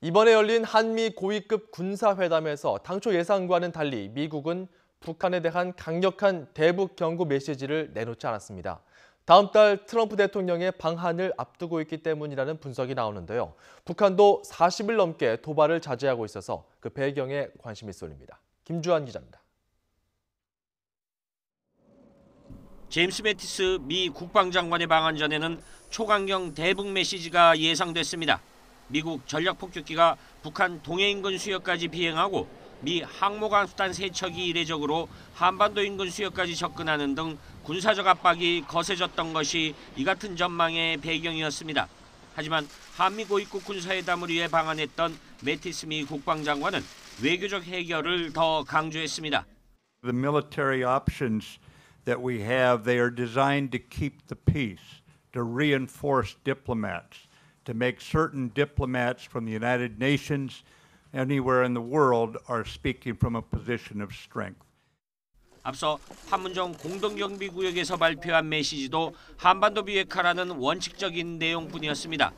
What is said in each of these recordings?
이번에 열린 한미 고위급 군사회담에서 당초 예상과는 달리 미국은 북한에 대한 강력한 대북 경고 메시지를 내놓지 않았습니다. 다음 달 트럼프 대통령의 방한을 앞두고 있기 때문이라는 분석이 나오는데요. 북한도 40일 넘게 도발을 자제하고 있어서 그 배경에 관심이 쏠립니다. 김주한 기자입니다. 제임스 매티스 미 국방장관의 방한 전에는 초강경 대북 메시지가 예상됐습니다. 미국 전략폭격기가 북한 동해 인근 수역까지 비행하고 미 항모강수단 세척이 이례적으로 한반도 인근 수역까지 접근하는 등 군사적 압박이 거세졌던 것이 이 같은 전망의 배경이었습니다. 하지만 한미 고위급 군사회담을 위해 방한했던 매티스 미 국방장관은 외교적 해결을 더 강조했습니다. The military options that we have, they are designed to keep the peace, to reinforce diplomats, to make certain diplomats from the United Nations anywhere in the world are speaking from a position of strength. 앞서 판문점 공동경비구역에서 발표한 메시지도 한반도 비핵화라는 원칙적인 내용뿐이었습니다.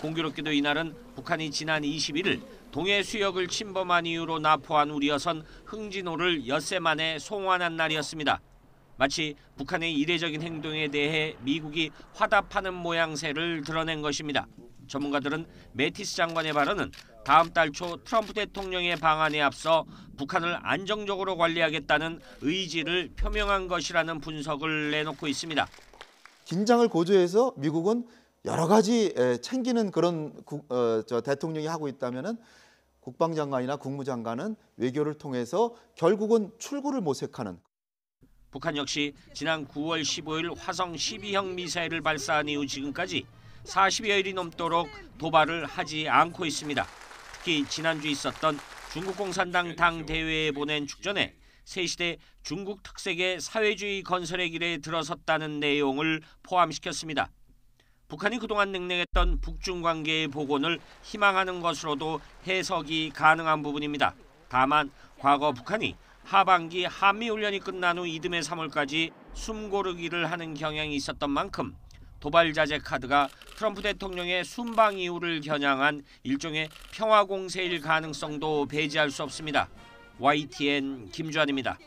공교롭게도 이날은 북한이 지난 21일 동해 수역을 침범한 이유로 납포한 우리여선 흥진호를 엿새 만에 송환한 날이었습니다. 마치 북한의 이례적인 행동에 대해 미국이 화답하는 모양새를 드러낸 것입니다. 전문가들은 매티스 장관의 발언은 다음 달 초 트럼프 대통령의 방한에 앞서 북한을 안정적으로 관리하겠다는 의지를 표명한 것이라는 분석을 내놓고 있습니다. 긴장을 고조해서 미국은 여러 가지 챙기는 그런 대통령이 하고 있다면은 국방장관이나 국무장관은 외교를 통해서 결국은 출구를 모색하는. 북한 역시 지난 9월 15일 화성 12형 미사일을 발사한 이후 지금까지 40여일이 넘도록 도발을 하지 않고 있습니다. 특히 지난주 있었던 중국 공산당 당 대회에 보낸 축전에 새 시대 중국 특색의 사회주의 건설의 길에 들어섰다는 내용을 포함시켰습니다. 북한이 그동안 냉랭했던 북중 관계의 복원을 희망하는 것으로도 해석이 가능한 부분입니다. 다만 과거 북한이 하반기 한미훈련이 끝난 후 이듬해 3월까지 숨고르기를 하는 경향이 있었던 만큼 도발 자제 카드가 트럼프 대통령의 순방 이후를 겨냥한 일종의 평화 공세일 가능성도 배제할 수 없습니다. YTN 김주한입니다.